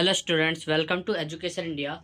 Hello students, welcome to education India.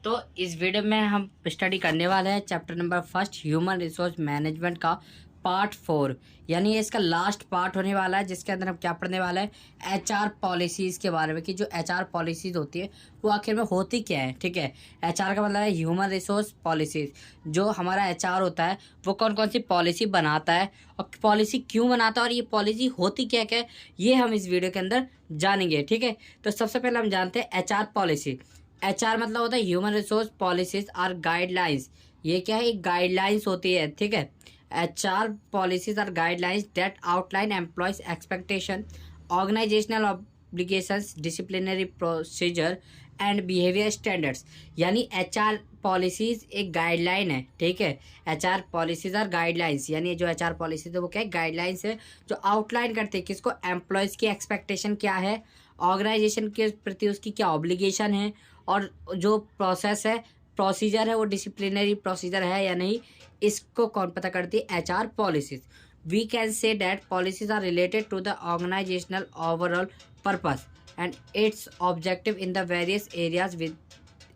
तो इस video में हम स्टडी करने वाले हैं chapter number first human resource management का पार्ट 4, यानी ये इसका लास्ट पार्ट होने वाला है, जिसके अंदर हम क्या पढ़ने वाले हैं एचआर पॉलिसीज़ के बारे में कि जो एचआर पॉलिसीज़ होती है वो आखिर में होती क्या है। ठीक है, एचआर का मतलब है ह्यूमन रिसोर्स पॉलिसीज़। जो हमारा एचआर होता है वो कौन कौन सी पॉलिसी बनाता है और पॉलिसी क्यों बनाता है और ये पॉलिसी होती क्या क्या है, ये हम इस वीडियो के अंदर जानेंगे। ठीक है, तो सबसे पहले हम जानते हैं एचआर पॉलिसी। एचआर मतलब होता है human resource policies are guidelines. ये क्या है, एक गाइडलाइंस होती है। ठीक है, HR policies are guidelines that outline employees expectation, organizational obligations, disciplinary procedure and behaviour standards. यानी एचआर पॉलिसीज एक गाइडलाइन है। ठीक है, एचआर पॉलिसीज आर गाइडलाइंस, यानी जो एचआर पॉलिसीज है वो क्या है, गाइडलाइंस है जो आउटलाइन करते हैं किसको, एम्प्लॉयज़ की एक्सपेक्टेशन क्या है, ऑर्गेनाइजेशन के प्रति उसकी क्या ऑब्लिगेशन है, और जो प्रोसेस है, प्रोसीजर है, वो डिसिप्लिनरी प्रोसीजर है या नहीं, इसको कौन पता करती है, HR policies. We can say that policies are related to the organizational overall purpose and its objective in the various areas with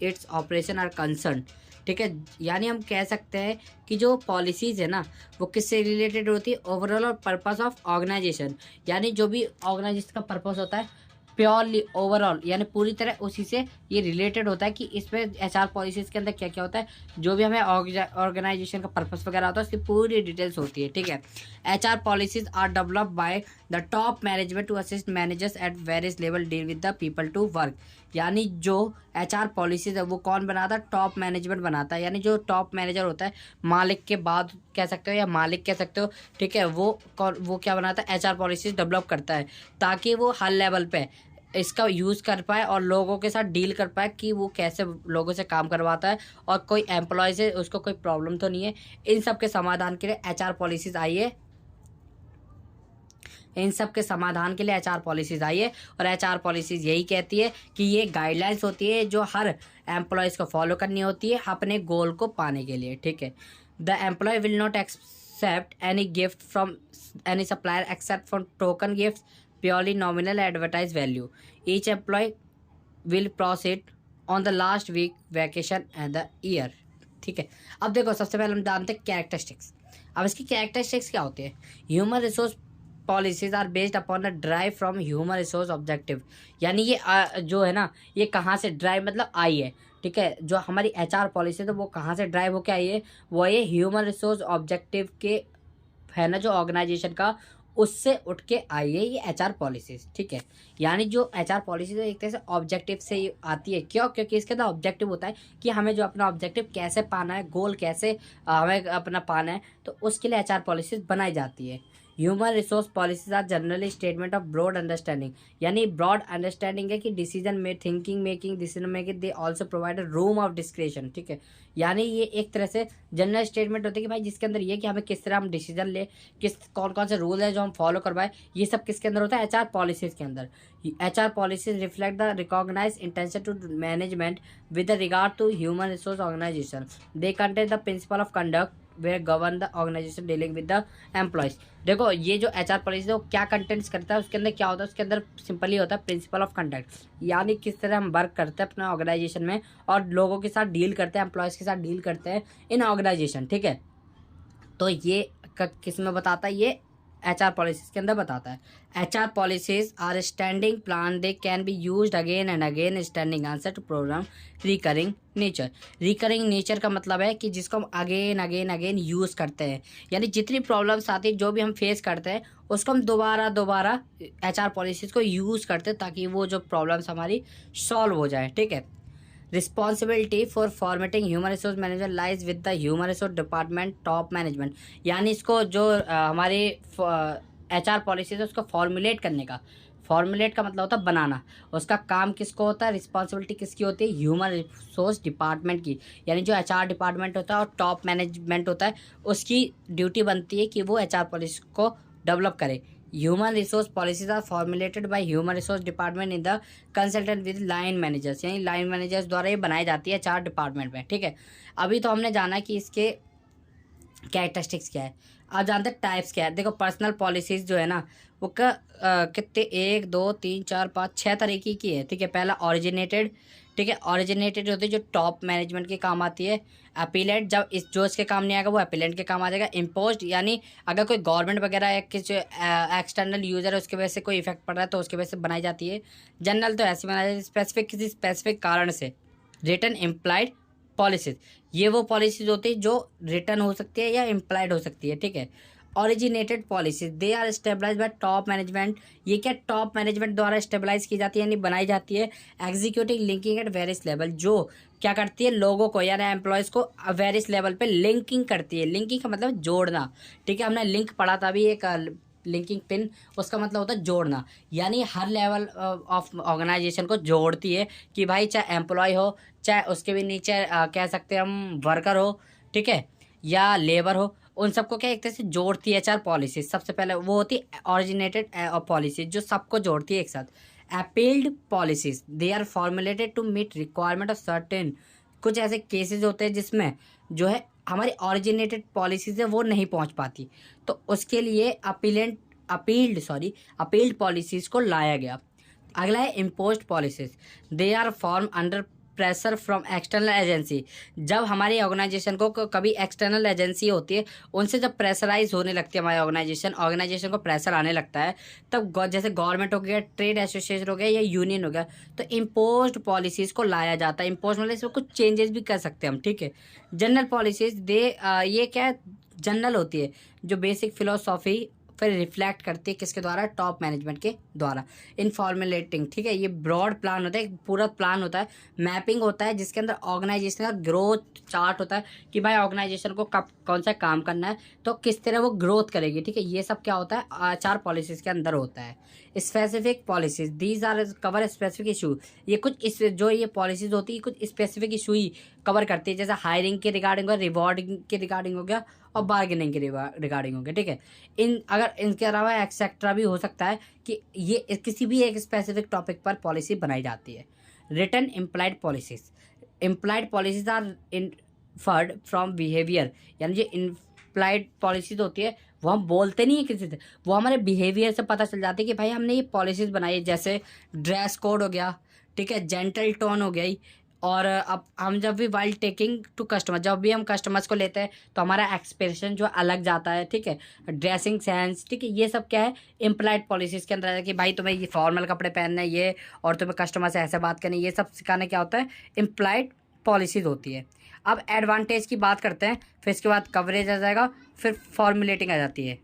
its operation are concern. ठीक है, यानी हम कह सकते हैं कि जो पॉलिसीज़ है ना वो किससे रिलेटेड होती है, ओवरऑल और पर्पस ऑफ ऑर्गेनाइजेशन। यानी जो भी ऑर्गेनाइजेशन का पर्पस होता है प्योरली ओवरऑल, यानी पूरी तरह उसी से ये रिलेटेड होता है कि इसमें एचआर पॉलिसीज़ के अंदर क्या क्या होता है, जो भी हमें ऑर्गेनाइजेशन का पर्पस वगैरह होता है उसकी पूरी डिटेल्स होती है। ठीक है, HR policies are developed by the top management to assist managers at various level deal with the people to work. यानी जो एचआर पॉलिसीज है वो कौन बनाता है, टॉप मैनेजमेंट बनाता है। यानी जो टॉप मैनेजर होता है, मालिक के बाद कह सकते हो या मालिक कह सकते हो। ठीक है, वो क्या बनाता है, एचआर पॉलिसीज डेवलप करता है ताकि वो हर लेवल पे इसका यूज़ कर पाए और लोगों के साथ डील कर पाए कि वो कैसे लोगों से काम करवाता है और कोई एम्प्लॉयज़ है उसको कोई प्रॉब्लम तो नहीं है। इन सब के समाधान के लिए एचआर पॉलिसीज़ आई है। इन सब के समाधान के लिए एचआर पॉलिसीज़ आई है और एचआर पॉलिसीज़ यही कहती है कि ये गाइडलाइंस होती है जो हर एम्प्लॉयज़ को फॉलो करनी होती है अपने गोल को पाने के लिए। ठीक है, the employee will not accept any gift from any supplier except for token gift purely nominal advertised value. Each employee will proceed on the last week vacation and the year. ठीक है, अब देखो सबसे पहले हम जानते हैं कैरेक्टरिस्टिक्स। अब इसकी कैरेक्टरिस्टिक्स क्या होती है, human resource policies are based upon the drive from human resource objective. यानी ये जो है ना, ये कहाँ से ड्राइव मतलब आई है। ठीक है, जो हमारी एचआर पॉलिसी है तो वो कहाँ से ड्राइव होकर आई है, वो ये ह्यूमन रिसोर्स ऑब्जेक्टिव के है ना, जो ऑर्गेनाइजेशन का उससे उठ के आई है ये एचआर पॉलिसीज। ठीक है, यानी जो एचआर पॉलिसीज एक तरह से ऑब्जेक्टिव से ही आती है। क्यों, क्योंकि इसके अंदर ऑब्जेक्टिव होता है कि हमें जो अपना ऑब्जेक्टिव कैसे पाना है, गोल कैसे हमें अपना पाना है, तो उसके लिए एचआर पॉलिसीज बनाई जाती है। Human resource policies are generally statement of broad understanding. यानी ब्रॉड अंडरस्टैंडिंग है कि डिसीजन में thinking making decision making they also provide room of description. ठीक है, यानी ये एक तरह से जनरल स्टेटमेंट होती है कि भाई जिसके अंदर ये कि हमें किस तरह हम डिसीजन ले, किस कौन कौन से रूल है जो हम फॉलो करवाए, ये सब किसके अंदर होता है, एचआर पॉलिसीज के अंदर। HR policies reflect the recognize intention to management with regard to human resource organization. They contain the principle of conduct way govern the organization dealing with the employees. देखो ये जो एचआर पॉलिसी है वो क्या contents करता है, उसके अंदर क्या होता है, उसके अंदर सिंपली होता है प्रिंसिपल ऑफ कंडक्ट, यानी किस तरह हम वर्क करते हैं अपने ऑर्गेनाइजेशन में और लोगों के साथ डील करते हैं, एम्प्लॉयज़ के साथ डील करते हैं इन ऑर्गेनाइजेशन। ठीक है, तो ये किस में बताता है, ये एचआर पॉलिसीज के अंदर बताता है। HR policies are standing plan, they can be used again and again standing answer to program recurring nature. Recurring nature का मतलब है कि जिसको हम अगेन अगेन अगेन यूज़ करते हैं, यानी जितनी प्रॉब्लम्स आती है जो भी हम फेस करते हैं उसको हम दोबारा दोबारा एचआर पॉलिसीज़ को यूज़ करते हैं ताकि वो जो प्रॉब्लम्स हमारी सॉल्व हो जाए। ठीक है, responsibility for formatting human resource management lies with the human resource department top management. यानी इसको जो हमारी एचआर पॉलिसीज है उसको फॉर्मुलेट करने का, फॉर्मुलेट का मतलब होता है बनाना, उसका काम किसको होता है, रिस्पॉन्सिबिलिटी किसकी होती है, ह्यूमन रिसोर्स डिपार्टमेंट की। यानी जो एचआर डिपार्टमेंट होता है और टॉप मैनेजमेंट होता है उसकी ड्यूटी बनती है कि वो एचआर पॉलिसी को डेवलप करे। Human resource policies are formulated by human resource department in the consultant with line managers. यानी लाइन मैनेजर्स द्वारा ये बनाई जाती है एचआर डिपार्टमेंट में। ठीक है, अभी तो हमने जाना कि इसके कैरेक्टरिस्टिक्स क्या है, आप जानते हैं टाइप्स क्या है। देखो पर्सनल पॉलिसीज जो है ना वो कितने, 1 2 3 4 5 6 तरीके की है, ठीक है। पहला ओरिजिनेटेड, ठीक है। ओरिजिनेटेड होती है जो टॉप मैनेजमेंट के काम आती है। अपीलेंट, जब इस जो इसके काम नहीं आएगा वो अपीलेंट के काम आ जाएगा। इम्पोज्ड, यानी अगर कोई गवर्नमेंट वगैरह या किसी एक्सटर्नल यूजर है उसकी वजह से कोई इफेक्ट पड़ रहा है तो उसकी वजह से बनाई जाती है। जनरल तो ऐसी बनाई जाती है स्पेसिफिक, किसी स्पेसिफिक कारण से। रिटन इम्प्लाइड पॉलिसीज, ये वो पॉलिसीज होती है जो रिटर्न हो सकती है या इम्प्लाइड हो सकती है, ठीक है। Originated policies they are stabilize by top management, ये क्या टॉप मैनेजमेंट द्वारा स्टेबलाइज की जाती है यानी बनाई जाती है। Executive linking eight various level, जो क्या करती है लोगों को यानी एम्प्लॉयज़ को वेरियस लेवल पे लिंकिंग करती है। लिंकिंग का मतलब जोड़ना, ठीक है। हमने लिंक पढ़ा था अभी एक लिंकिंग पिन, उसका मतलब होता है जोड़ना, यानी हर लेवल ऑफ ऑर्गेनाइजेशन को जोड़ती है कि भाई चाहे एम्प्लॉय हो, चाहे उसके भी नीचे कह सकते हैं हम वर्कर हो, ठीक है, या लेबर हो, उन सबको क्या एक तरह से जोड़ती है चार पॉलिसी। सबसे पहले वो होती है ऑरिजिनेटेड पॉलिसी जो सबको जोड़ती है एक साथ। Appealed policies they are formulated to meet requirement of certain, कुछ ऐसे केसेस होते हैं जिसमें जो है हमारी ऑरिजिनेटेड पॉलिसीज है वो नहीं पहुंच पाती, तो उसके लिए अपील्ड पॉलिसीज को लाया गया। अगला है imposed policies, they are form under pressure from external agency, जब हमारी ऑर्गेनाइजेशन को कभी एक्सटर्नल एजेंसी होती है उनसे जब प्रेशराइज होने लगती है हमारी ऑर्गेनाइजेशन को प्रेशर आने लगता है, तब जैसे गवर्नमेंट हो गया, ट्रेड एसोसिएशन हो गया या यूनियन हो गया, तो इम्पोज्ड पॉलिसीज़ को लाया जाता है। इम्पोज मतलब इसमें कुछ चेंजेस भी कर सकते हैं हम, ठीक है। जनरल पॉलिसीज ये क्या जनरल होती है, जो बेसिक फिलोसॉफी फिर रिफ्लेक्ट करती है किसके द्वारा, टॉप मैनेजमेंट के द्वारा। इन फॉर्मुलेटिंग, ठीक है, ये ब्रॉड प्लान होता है, एक पूरा प्लान होता है, मैपिंग होता है जिसके अंदर ऑर्गेनाइजेशन का ग्रोथ चार्ट होता है कि भाई ऑर्गेनाइजेशन को कब कौन सा काम करना है तो किस तरह वो ग्रोथ करेगी, ठीक है। ये सब क्या होता है चार पॉलिसीज के अंदर होता है। Specific policies these are cover specific issue, ये कुछ इस जो ये पॉलिसीज होती है कुछ स्पेसिफिक इशू ही कवर करती है, जैसे हायरिंग के रिगार्डिंग हो, रिवॉर्डिंग के रिगार्डिंग हो गया और बार्गेनिंग के रिगार्डिंग हो गया, ठीक है। अगर इनके अलावा एक्सेट्रा भी हो सकता है कि ये किसी भी एक स्पेसिफिक टॉपिक पर पॉलिसी बनाई जाती है। Written implied policies are inferred from behaviour, यानी जो इम्प्लाइड पॉलिसीज होती है वो हम बोलते नहीं है किसी से, वो हमारे बिहेवियर से पता चल जाती है कि भाई हमने ये पॉलिसीज बनाई है। जैसे ड्रेस कोड हो गया, ठीक है, जेंटल टोन हो गई, और अब हम जब भी वाइल टेकिंग टू कस्टमर, जब भी हम कस्टमर्स को लेते हैं तो हमारा एक्सप्रेशन जो अलग जाता है, ठीक है। ड्रेसिंग सेंस, ठीक है, ये सब क्या है इम्प्लाइड पॉलिसीज के अंदर है कि भाई तुम्हें ये फॉर्मल कपड़े पहनने हैं ये, और तुम्हें कस्टमर से ऐसे बात करनी, ये सब सिखाने क्या होता है इम्प्लाइड पॉलिसीज होती है। अब एडवांटेज की बात करते हैं, फिर इसके बाद कवरेज आ जाएगा, फिर फॉर्मुलेटिंग आ जाती है।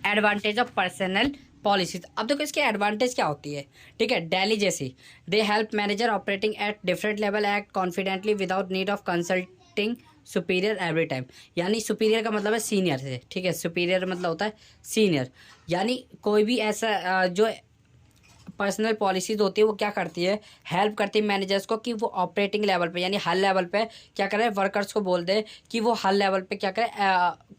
एडवांटेज ऑफ पर्सनल पॉलिसीज, अब देखो इसके एडवांटेज क्या होती है, ठीक है। डेली जैसी, they help manager operating at different level act confidently without need of consulting superior every time, यानी सुपीरियर का मतलब है सीनियर से, ठीक है। सुपीरियर मतलब होता है सीनियर, यानी कोई भी ऐसा जो पर्सनल पॉलिसीज होती है वो क्या करती है, हेल्प करती है मैनेजर्स को कि वो ऑपरेटिंग लेवल पे यानी हर लेवल पे क्या करें, वर्कर्स को बोल दे कि वो हर लेवल पे क्या करें,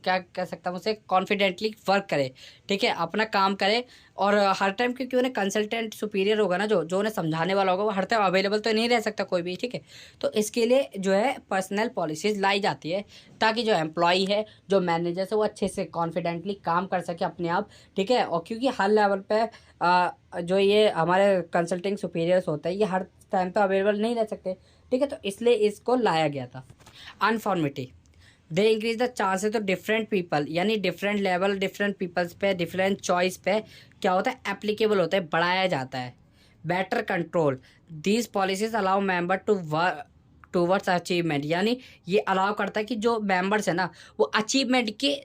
क्या कह सकता हूँ उसे, कॉन्फिडेंटली वर्क करे, ठीक है, अपना काम करे। और हर टाइम क्योंकि उन्हें कंसल्टेंट सुपीरियर होगा ना, जो उन्हें समझाने वाला होगा, वो हर टाइम अवेलेबल तो नहीं रह सकता कोई भी, ठीक है। तो इसके लिए जो है पर्सनल पॉलिसीज लाई जाती है ताकि जो एम्प्लॉई है, जो मैनेजर है, वो अच्छे से कॉन्फिडेंटली काम कर सके अपने आप, ठीक है। और क्योंकि हर लेवल पे जो ये हमारे कंसल्टिंग सुपीरियर्स होते हैं ये हर टाइम पे अवेलेबल नहीं रह सकते, ठीक है, तो इसलिए इसको लाया गया था। अनफॉर्मिटी, दे इंक्रीज द चांसेस तो डिफरेंट पीपल, यानी डिफरेंट लेवल डिफरेंट पीपल्स पे डिफरेंट चॉइस पे क्या होता है एप्लीकेबल होता है, बढ़ाया जाता है। Better control, these policies allow member to work towards achievement, यानी ये अलाउ करता है कि जो मेंबर्स है ना वो अचीवमेंट के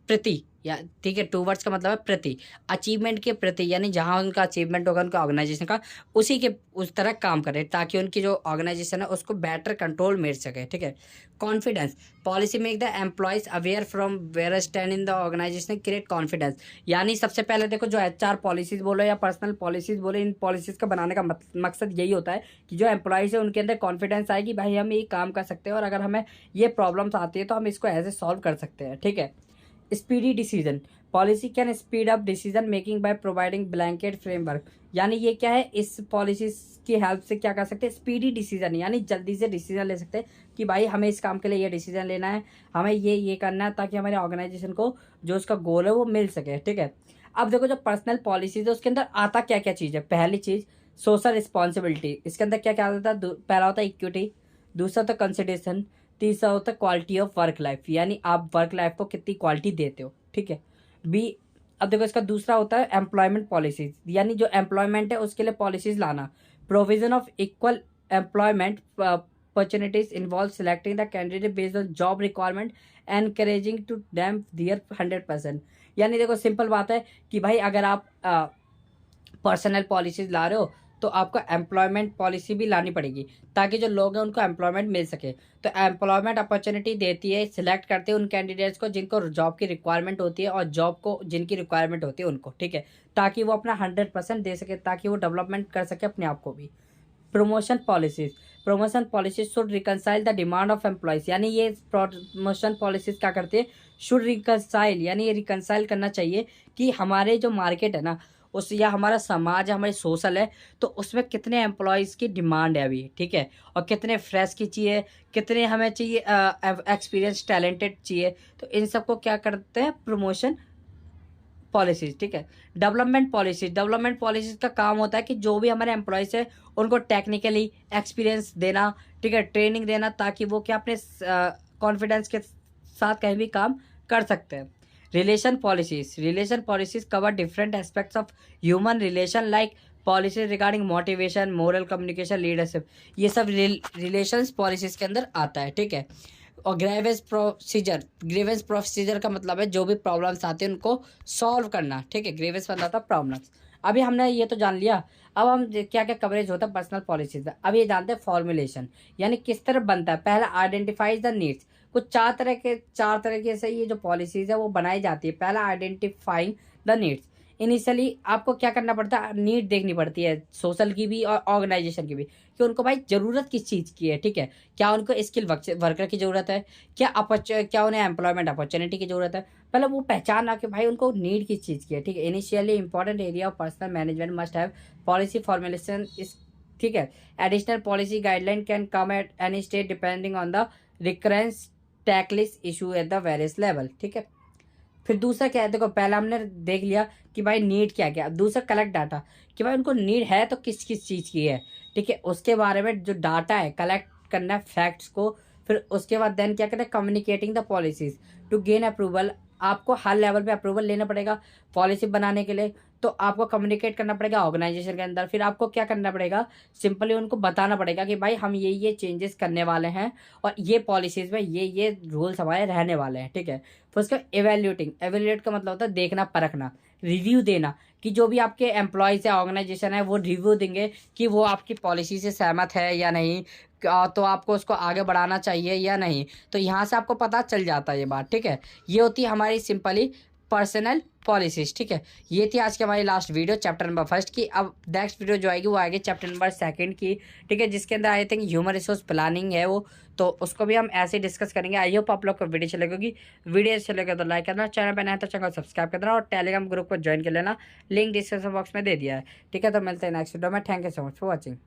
प्रति, या ठीक है, टूवर्ड्स का मतलब है प्रति, अचीवमेंट के प्रति, यानी जहाँ उनका अचीवमेंट होगा उनका ऑर्गेनाइजेशन का उसी के उस तरह काम करे ताकि उनकी जो ऑर्गेनाइजेशन है उसको बेटर कंट्रोल मिल सके, ठीक है। Confidence, policy make the employees aware from where stand in the organization, create confidence, यानी सबसे पहले देखो जो HR पॉलिसीज बोलो या पर्सनल पॉलिसीज बोलो, इन पॉलिसीज का बनाने का मकसद यही होता है कि जो एम्प्लॉयज़ है उनके अंदर कॉन्फिडेंस आए कि भाई हम ये काम कर सकते हैं और अगर हमें ये प्रॉब्लम्स आती है तो हम इसको ऐसे सॉल्व कर सकते हैं, ठीक है। Speedy decision, policy can speed up decision making by providing blanket framework. यानी ये क्या है, इस पॉलिसी की हेल्प से क्या कर सकते हैं, स्पीडी डिसीजन, यानी जल्दी से डिसीजन ले सकते हैं कि भाई हमें इस काम के लिए ये डिसीजन लेना है, हमें ये करना है, ताकि हमारे ऑर्गेनाइजेशन को जो उसका गोल है वो मिल सके। ठीक है, अब देखो जो पर्सनल पॉलिसीज है उसके अंदर आता क्या क्या चीज़ है। पहली चीज़ सोशल रिस्पॉन्सिबिलिटी, इसके अंदर क्या क्या आता है, पहला होता है इक्विटी, दूसरा होता है कंसिडरेशन, तीसरा होता है क्वालिटी ऑफ वर्क लाइफ, यानी आप वर्क लाइफ को कितनी क्वालिटी देते हो। ठीक है, बी, अब देखो इसका दूसरा होता है एम्प्लॉयमेंट पॉलिसीज, यानी जो एम्प्लॉयमेंट है उसके लिए पॉलिसीज लाना। Provision of equal employment opportunities involve selecting the candidate based on job requirement encouraging to them their 100%। यानी देखो सिंपल बात है कि भाई अगर आप पर्सनल पॉलिसीज ला रहे हो तो आपको एम्प्लॉयमेंट पॉलिसी भी लानी पड़ेगी, ताकि जो लोग हैं उनको एम्प्लॉयमेंट मिल सके। तो एम्प्लॉयमेंट अपॉर्चुनिटी देती है, सिलेक्ट करते हैं उन कैंडिडेट्स को जिनको जॉब की रिक्वायरमेंट होती है और जॉब को जिनकी रिक्वायरमेंट होती है उनको। ठीक है, ताकि वो अपना 100% दे सके, ताकि वो डेवलपमेंट कर सके अपने आप को भी। Promotion policies, promotion policies should reconcile the demand of employees, यानी ये प्रमोशन पॉलिसीज क्या करते हैं, शुड रिकनसाइल, यानी ये रिकनसाइल करना चाहिए कि हमारे जो मार्केट है ना उस, या हमारा समाज है, हमारी सोशल है, तो उसमें कितने एम्प्लॉयज़ की डिमांड है अभी। ठीक है, और कितने फ्रेश की चाहिए, कितने हमें चाहिए एक्सपीरियंस टैलेंटेड चाहिए। तो इन सबको क्या करते हैं, प्रमोशन पॉलिसीज। ठीक है, डेवलपमेंट पॉलिसीज, डेवलपमेंट पॉलिसीज का काम होता है कि जो भी हमारे एम्प्लॉयज़ है उनको टेक्निकली एक्सपीरियंस देना, ठीक है, ट्रेनिंग देना, ताकि वो क्या अपने कॉन्फिडेंस के साथ कहीं भी काम कर सकते हैं। Relation policies, relation policies cover different aspects of human relation like policies regarding motivation, moral communication, leadership, ये सब रिलेशंस पॉलिसीज के अंदर आता है। ठीक है, और ग्रेवेंस प्रोसीजर, ग्रेवेंस प्रोसीजर का मतलब है जो भी प्रॉब्लम्स आते हैं उनको सॉल्व करना। ठीक है, ग्रेवेंस मतलब था प्रॉब्लम्स। अभी हमने ये तो जान लिया, अब हम क्या क्या कवरेज होता है पर्सनल पॉलिसीज। अब ये जानते हैं फॉर्मुलेशन, यानी किस तरह बनता है। पहला आइडेंटिफाइज द नीड्स, कुछ चार तरीके से ये जो पॉलिसीज है वो बनाई जाती है। पहला आइडेंटिफाइंग द नीड्स, इनिशियली आपको क्या करना पड़ता है, नीड देखनी पड़ती है सोशल की भी और ऑर्गेनाइजेशन की भी, कि उनको भाई ज़रूरत किस चीज़ की है। ठीक है, क्या उनको स्किल वर्कर की ज़रूरत है, क्या उन्हें एम्प्लॉयमेंट अपॉर्चुनिटी की ज़रूरत है। पहले वो पहचानना कि भाई उनको नीड किस चीज़ की है। ठीक है, initially important area of personnel management must have policy formulation is. ठीक है, additional policy guideline can come at any state depending on the recurrence tackles issue at the various level. ठीक है, फिर दूसरा क्या है, देखो पहला हमने देख लिया कि भाई नीड क्या क्या। दूसरा कलेक्ट डाटा, कि भाई उनको नीड है तो किस किस चीज़ की है। ठीक है, उसके बारे में जो डाटा है कलेक्ट करना है, फैक्ट्स को। फिर उसके बाद देन क्या करना है, communicating the policies to gain approval. आपको हर लेवल पे अप्रूवल लेना पड़ेगा पॉलिसी बनाने के लिए, तो आपको कम्युनिकेट करना पड़ेगा ऑर्गेनाइजेशन के अंदर। फिर आपको क्या करना पड़ेगा, सिंपली उनको बताना पड़ेगा कि भाई हम ये चेंजेस करने वाले हैं और ये पॉलिसीज़ में ये रूल्स हमारे रहने वाले हैं। ठीक है, फिर उसका एवेल्यूटिंग, एवेल्यूट का मतलब होता है देखना, परखना, रिव्यू देना, कि जो भी आपके एम्प्लॉयज़ या ऑर्गेनाइजेशन है वो रिव्यू देंगे कि वो आपकी पॉलिसी से सहमत है या नहीं, तो आपको उसको आगे बढ़ाना चाहिए या नहीं। तो यहाँ से आपको पता चल जाता है ये बात। ठीक है, ये होती है हमारी सिंपली पर्सनल पॉलिसीज। ठीक है, ये थी आज की हमारी लास्ट वीडियो चैप्टर नंबर 1 की। अब नेक्स्ट वीडियो जो आएगी वो आएगी चैप्टर नंबर 2 की। ठीक है, जिसके अंदर I think human resource planning है वो, तो उसको भी हम ऐसे ही डिस्कस करेंगे। आई होप आप लोग को वीडियो अच्छी लगेगी। वीडियो अच्छी लगे तो लाइक करना, चैनल पर नया है तो चैनल को सब्सक्राइब कर देना और टेलीग्राम ग्रुप को ज्वाइन कर लेना, लिंक डिस्क्रिप्शन बॉक्स में दे दिया है। ठीक है, तो मिलते हैं नेक्स्ट वीडियो में। Thank you so much for watching.